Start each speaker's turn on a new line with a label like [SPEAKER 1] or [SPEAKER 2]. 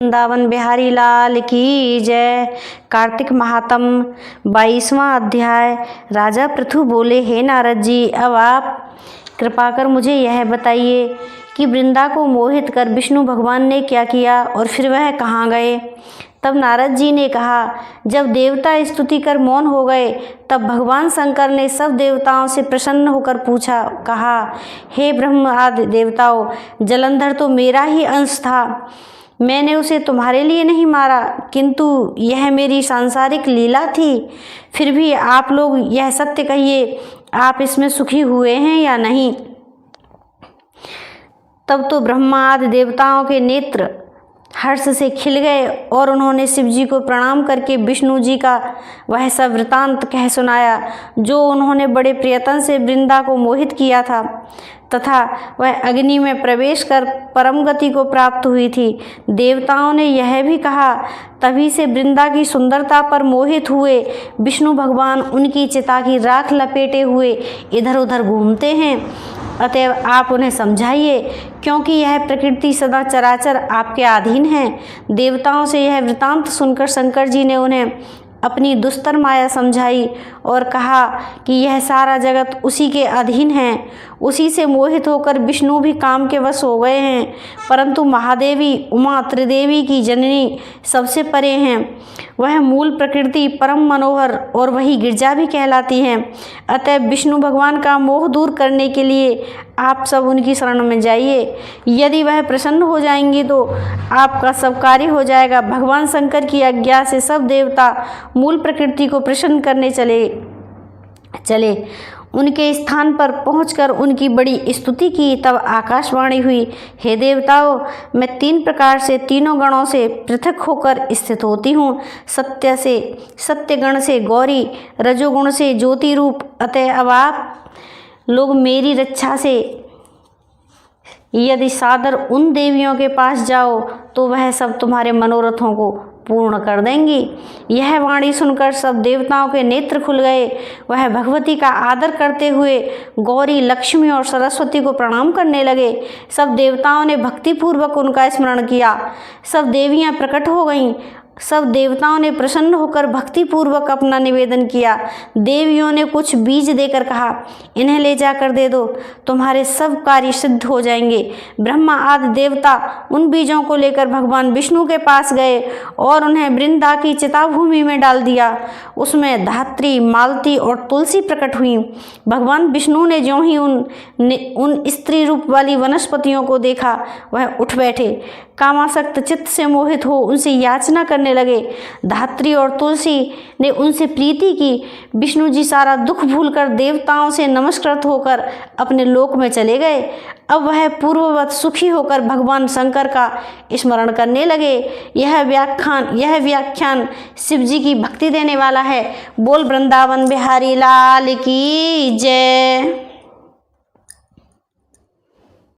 [SPEAKER 1] वृंदावन बिहारी लाल की जय। कार्तिक महात्म 22वां अध्याय। राजा पृथु बोले, हे नारद जी, अब आप कृपा कर मुझे यह बताइए कि वृंदा को मोहित कर विष्णु भगवान ने क्या किया और फिर वह कहाँ गए। तब नारद जी ने कहा, जब देवता स्तुति कर मौन हो गए तब भगवान शंकर ने सब देवताओं से प्रसन्न होकर पूछा, कहा, हे ब्रह्म आदि देवताओं, जलंधर तो मेरा ही अंश था। मैंने उसे तुम्हारे लिए नहीं मारा, किंतु यह मेरी सांसारिक लीला थी। फिर भी आप लोग यह सत्य कहिए, आप इसमें सुखी हुए हैं या नहीं। तब तो ब्रह्मा आदि देवताओं के नेत्र हर्ष से खिल गए और उन्होंने शिव जी को प्रणाम करके विष्णु जी का वह सब वृतांत कह सुनाया जो उन्होंने बड़े प्रयत्न से वृंदा को मोहित किया था तथा वह अग्नि में प्रवेश कर परम गति को प्राप्त हुई थी। देवताओं ने यह भी कहा, तभी से वृंदा की सुंदरता पर मोहित हुए विष्णु भगवान उनकी चिता की राख लपेटे हुए इधर उधर घूमते हैं। अतएव आप उन्हें समझाइए, क्योंकि यह प्रकृति सदा चराचर आपके अधीन है। देवताओं से यह वृतांत सुनकर शंकर जी ने उन्हें अपनी दुस्तर माया समझाई और कहा कि यह सारा जगत उसी के अधीन है। उसी से मोहित होकर विष्णु भी काम के वश हो गए हैं, परंतु महादेवी उमा त्रिदेवी की जननी सबसे परे हैं। वह मूल प्रकृति परम मनोहर और वही गिरजा भी कहलाती हैं। अतः विष्णु भगवान का मोह दूर करने के लिए आप सब उनकी शरण में जाइए। यदि वह प्रसन्न हो जाएंगी तो आपका सब कार्य हो जाएगा। भगवान शंकर की आज्ञा से सब देवता मूल प्रकृति को प्रसन्न करने चले। उनके स्थान पर पहुंचकर उनकी बड़ी स्तुति की। तब आकाशवाणी हुई, हे देवताओं, मैं 3 प्रकार से तीनों गणों से पृथक होकर स्थित होती हूँ। सत्यगण से गौरी, रजोगुण से ज्योति रूप। अतः अब आप लोग मेरी रक्षा से यदि सादर उन देवियों के पास जाओ तो वह सब तुम्हारे मनोरथों को पूर्ण कर देंगी। यह वाणी सुनकर सब देवताओं के नेत्र खुल गए। वह भगवती का आदर करते हुए गौरी, लक्ष्मी और सरस्वती को प्रणाम करने लगे। सब देवताओं ने भक्तिपूर्वक उनका स्मरण किया। सब देवियां प्रकट हो गईं। सब देवताओं ने प्रसन्न होकर भक्तिपूर्वक अपना निवेदन किया। देवियों ने कुछ बीज देकर कहा, इन्हें ले जाकर दे दो, तुम्हारे सब कार्य सिद्ध हो जाएंगे। ब्रह्मा आदि देवता उन बीजों को लेकर भगवान विष्णु के पास गए और उन्हें वृंदा की चिताभूमि में डाल दिया। उसमें धात्री, मालती और तुलसी प्रकट हुई। भगवान विष्णु ने ज्यों ही उन स्त्री रूप वाली वनस्पतियों को देखा, वह उठ बैठे। कामासक्त चित्त से मोहित हो उनसे याचना करने लगे। धात्री और तुलसी ने उनसे प्रीति की। विष्णु जी सारा दुख भूलकर देवताओं से नमस्कृत होकर अपने लोक में चले गए। अब वह पूर्ववत सुखी होकर भगवान शंकर का स्मरण करने लगे। यह व्याख्यान शिव जी की भक्ति देने वाला है। बोल वृंदावन बिहारी लाल की जय।